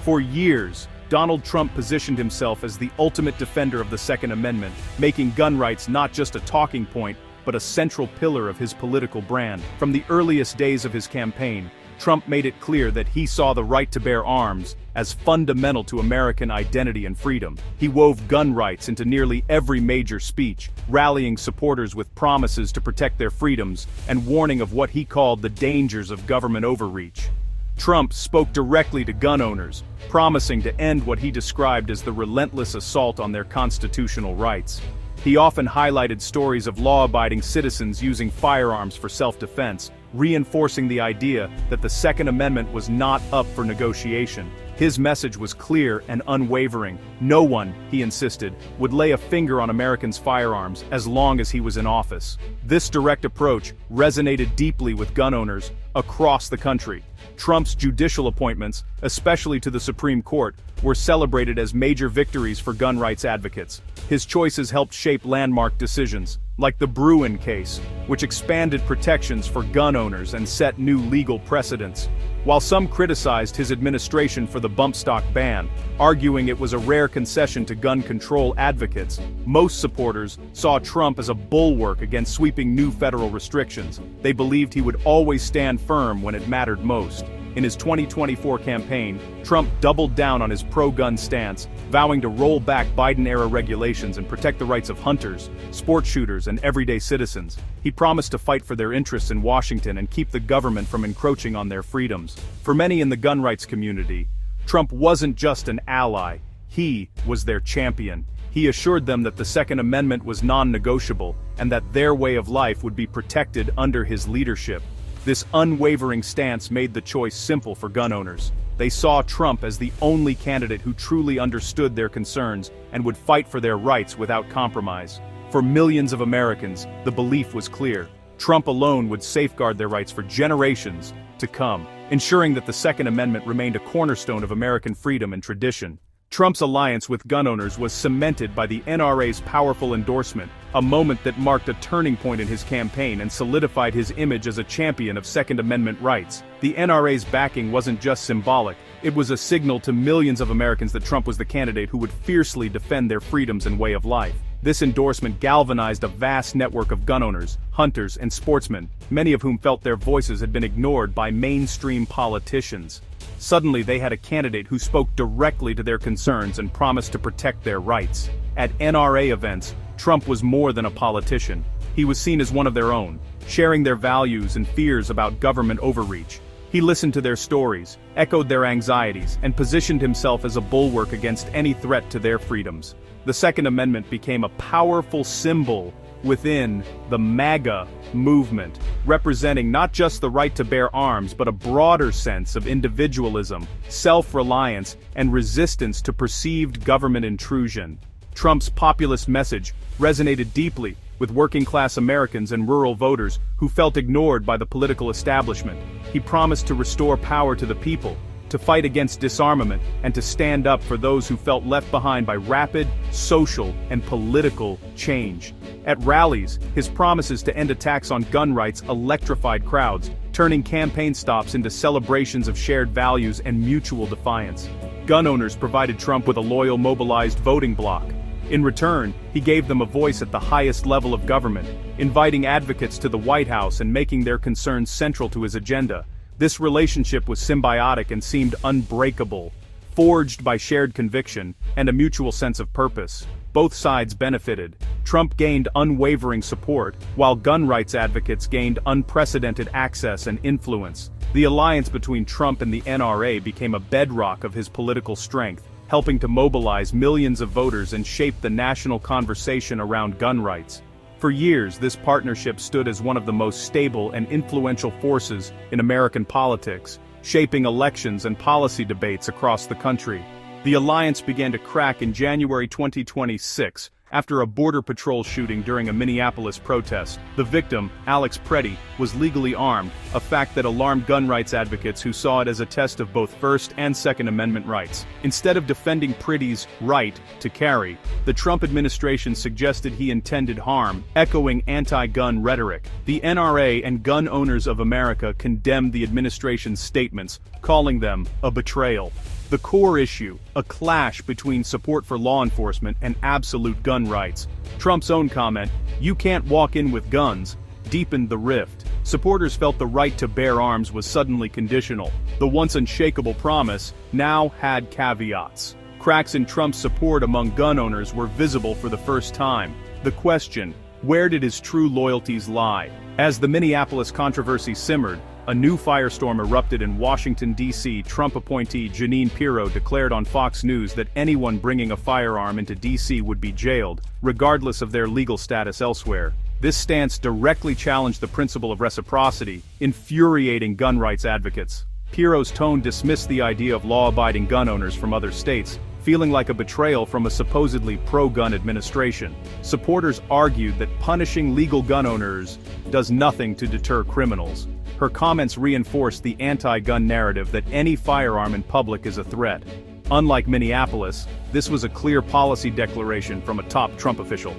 For years, Donald Trump positioned himself as the ultimate defender of the Second Amendment, making gun rights not just a talking point, but a central pillar of his political brand. From the earliest days of his campaign, Trump made it clear that he saw the right to bear arms as fundamental to American identity and freedom. He wove gun rights into nearly every major speech, rallying supporters with promises to protect their freedoms and warning of what he called the dangers of government overreach. Trump spoke directly to gun owners, promising to end what he described as the relentless assault on their constitutional rights. He often highlighted stories of law-abiding citizens using firearms for self-defense, reinforcing the idea that the Second Amendment was not up for negotiation. His message was clear and unwavering. No one, he insisted, would lay a finger on Americans' firearms as long as he was in office. This direct approach resonated deeply with gun owners across the country. Trump's judicial appointments, especially to the Supreme Court, were celebrated as major victories for gun rights advocates. His choices helped shape landmark decisions, like the Bruen case, which expanded protections for gun owners and set new legal precedents. While some criticized his administration for the bump stock ban, arguing it was a rare concession to gun control advocates, most supporters saw Trump as a bulwark against sweeping new federal restrictions. They believed he would always stand firm when it mattered most. In his 2024 campaign, Trump doubled down on his pro-gun stance, vowing to roll back Biden-era regulations and protect the rights of hunters, sport shooters, and everyday citizens. He promised to fight for their interests in Washington and keep the government from encroaching on their freedoms. For many in the gun rights community, Trump wasn't just an ally, he was their champion. He assured them that the Second Amendment was non-negotiable and that their way of life would be protected under his leadership. This unwavering stance made the choice simple for gun owners. They saw Trump as the only candidate who truly understood their concerns and would fight for their rights without compromise. For millions of Americans, the belief was clear. Trump alone would safeguard their rights for generations to come, ensuring that the Second Amendment remained a cornerstone of American freedom and tradition. Trump's alliance with gun owners was cemented by the NRA's powerful endorsement, a moment that marked a turning point in his campaign and solidified his image as a champion of Second Amendment rights. The NRA's backing wasn't just symbolic, it was a signal to millions of Americans that Trump was the candidate who would fiercely defend their freedoms and way of life. This endorsement galvanized a vast network of gun owners, hunters, and sportsmen, many of whom felt their voices had been ignored by mainstream politicians. Suddenly they had a candidate who spoke directly to their concerns and promised to protect their rights. At NRA events, Trump was more than a politician. He was seen as one of their own, sharing their values and fears about government overreach. He listened to their stories, echoed their anxieties, and positioned himself as a bulwark against any threat to their freedoms. The Second Amendment became a powerful symbol within the MAGA movement, representing not just the right to bear arms but a broader sense of individualism, self-reliance, and resistance to perceived government intrusion. Trump's populist message resonated deeply with working-class Americans and rural voters who felt ignored by the political establishment. He promised to restore power to the people, to fight against disarmament, and to stand up for those who felt left behind by rapid, social, and political change. At rallies, his promises to end attacks on gun rights electrified crowds, turning campaign stops into celebrations of shared values and mutual defiance. Gun owners provided Trump with a loyal, mobilized voting bloc. In return, he gave them a voice at the highest level of government, inviting advocates to the White House and making their concerns central to his agenda. This relationship was symbiotic and seemed unbreakable, forged by shared conviction and a mutual sense of purpose. Both sides benefited. Trump gained unwavering support, while gun rights advocates gained unprecedented access and influence. The alliance between Trump and the NRA became a bedrock of his political strength, helping to mobilize millions of voters and shape the national conversation around gun rights. For years, this partnership stood as one of the most stable and influential forces in American politics, shaping elections and policy debates across the country. The alliance began to crack in January 2026, after a Border Patrol shooting during a Minneapolis protest. The victim, Alex Preddy, was legally armed, a fact that alarmed gun rights advocates who saw it as a test of both First and Second Amendment rights. Instead of defending Preddy's right to carry, the Trump administration suggested he intended harm, echoing anti-gun rhetoric. The NRA and Gun Owners of America condemned the administration's statements, calling them a betrayal. The core issue, a clash between support for law enforcement and absolute gun rights. Trump's own comment, "You can't walk in with guns," deepened the rift. Supporters felt the right to bear arms was suddenly conditional. The once unshakable promise now had caveats. Cracks in Trump's support among gun owners were visible for the first time. The question, where did his true loyalties lie? As the Minneapolis controversy simmered, a new firestorm erupted in Washington, D.C. Trump appointee Jeanine Pirro declared on Fox News that anyone bringing a firearm into D.C. would be jailed, regardless of their legal status elsewhere. This stance directly challenged the principle of reciprocity, infuriating gun rights advocates. Pirro's tone dismissed the idea of law-abiding gun owners from other states, feeling like a betrayal from a supposedly pro-gun administration. Supporters argued that punishing legal gun owners does nothing to deter criminals. Her comments reinforced the anti-gun narrative that any firearm in public is a threat. Unlike Minneapolis, this was a clear policy declaration from a top Trump official.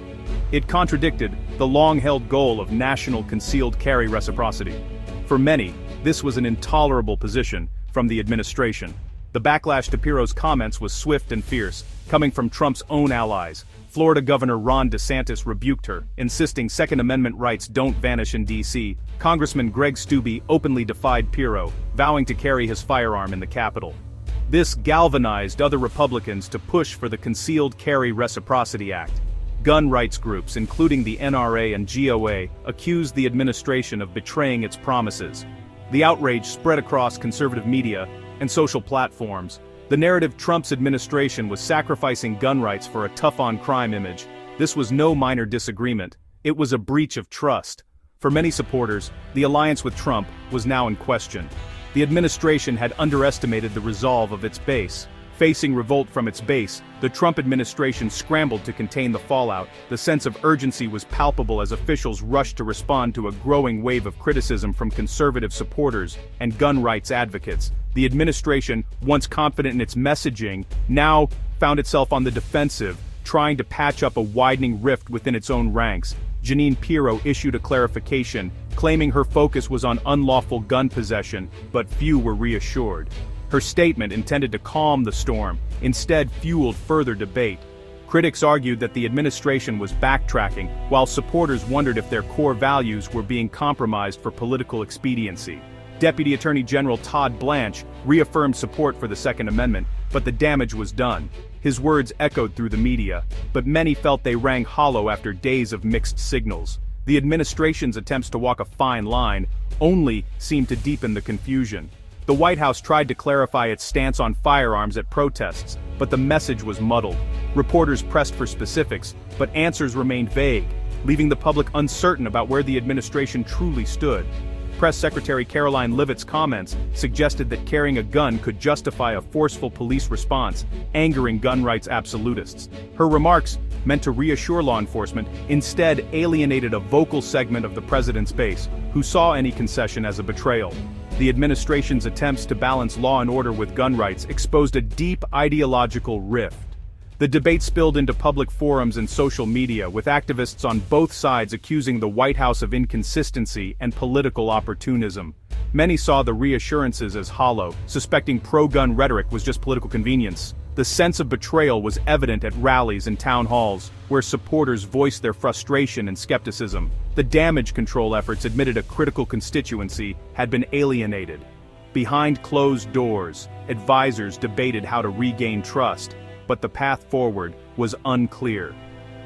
It contradicted the long-held goal of national concealed carry reciprocity. For many, this was an intolerable position from the administration. The backlash to Pirro's comments was swift and fierce, coming from Trump's own allies. Florida Governor Ron DeSantis rebuked her, insisting Second Amendment rights don't vanish in D.C. Congressman Greg Steube openly defied Pirro, vowing to carry his firearm in the Capitol. This galvanized other Republicans to push for the Concealed Carry Reciprocity Act. Gun rights groups, including the NRA and GOA, accused the administration of betraying its promises. The outrage spread across conservative media and social platforms. The narrative Trump's administration was sacrificing gun rights for a tough-on-crime image. This was no minor disagreement. It was a breach of trust. For many supporters, the alliance with Trump was now in question. The administration had underestimated the resolve of its base. Facing revolt from its base, the Trump administration scrambled to contain the fallout. The sense of urgency was palpable as officials rushed to respond to a growing wave of criticism from conservative supporters and gun rights advocates. The administration, once confident in its messaging, now found itself on the defensive, trying to patch up a widening rift within its own ranks. Jeanine Pirro issued a clarification, claiming her focus was on unlawful gun possession, but few were reassured. Her statement, intended to calm the storm, instead fueled further debate. Critics argued that the administration was backtracking, while supporters wondered if their core values were being compromised for political expediency. Deputy Attorney General Todd Blanche reaffirmed support for the Second Amendment, but the damage was done. His words echoed through the media, but many felt they rang hollow after days of mixed signals. The administration's attempts to walk a fine line only seemed to deepen the confusion. The White House tried to clarify its stance on firearms at protests, but the message was muddled. Reporters pressed for specifics, but answers remained vague, leaving the public uncertain about where the administration truly stood. Press Secretary Caroline Leavitt's comments suggested that carrying a gun could justify a forceful police response, angering gun rights absolutists. Her remarks, meant to reassure law enforcement, instead alienated a vocal segment of the president's base, who saw any concession as a betrayal. The administration's attempts to balance law and order with gun rights exposed a deep ideological rift. The debate spilled into public forums and social media, with activists on both sides accusing the White House of inconsistency and political opportunism. Many saw the reassurances as hollow, suspecting pro-gun rhetoric was just political convenience. The sense of betrayal was evident at rallies and town halls, where supporters voiced their frustration and skepticism. The damage control efforts admitted a critical constituency had been alienated. Behind closed doors, advisors debated how to regain trust, but the path forward was unclear.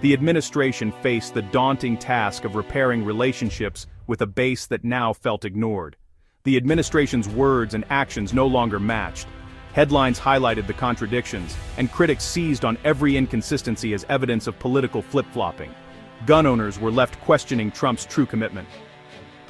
The administration faced the daunting task of repairing relationships with a base that now felt ignored. The administration's words and actions no longer matched. Headlines highlighted the contradictions, and critics seized on every inconsistency as evidence of political flip-flopping. Gun owners were left questioning Trump's true commitment.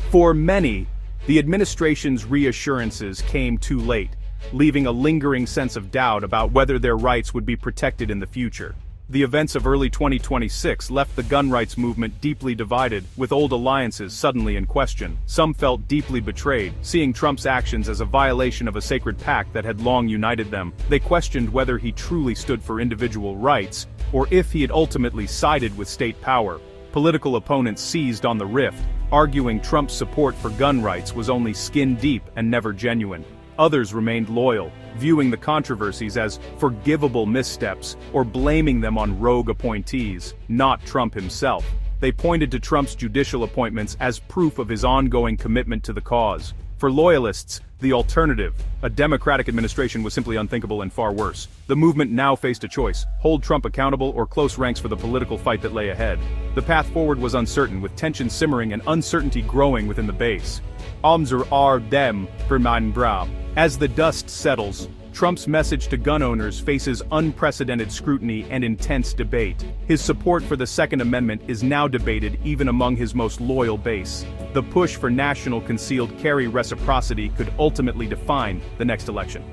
For many, the administration's reassurances came too late, leaving a lingering sense of doubt about whether their rights would be protected in the future. The events of early 2026 left the gun rights movement deeply divided, with old alliances suddenly in question. Some felt deeply betrayed, seeing Trump's actions as a violation of a sacred pact that had long united them. They questioned whether he truly stood for individual rights, or if he had ultimately sided with state power. Political opponents seized on the rift, arguing Trump's support for gun rights was only skin-deep and never genuine. Others remained loyal, viewing the controversies as forgivable missteps or blaming them on rogue appointees, not Trump himself. They pointed to Trump's judicial appointments as proof of his ongoing commitment to the cause. For loyalists, the alternative, a Democratic administration, was simply unthinkable and far worse. The movement now faced a choice: hold Trump accountable or close ranks for the political fight that lay ahead. The path forward was uncertain, with tension simmering and uncertainty growing within the base. Dem für mein Braum. As the dust settles, Trump's message to gun owners faces unprecedented scrutiny and intense debate. His support for the Second Amendment is now debated even among his most loyal base. The push for national concealed carry reciprocity could ultimately define the next election.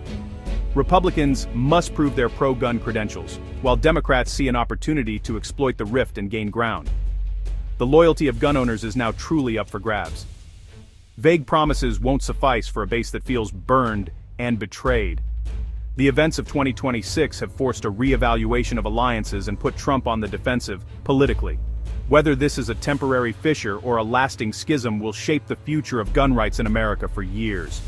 Republicans must prove their pro-gun credentials, while Democrats see an opportunity to exploit the rift and gain ground. The loyalty of gun owners is now truly up for grabs. Vague promises won't suffice for a base that feels burned and betrayed. The events of 2026 have forced a re-evaluation of alliances and put Trump on the defensive, politically. Whether this is a temporary fissure or a lasting schism will shape the future of gun rights in America for years.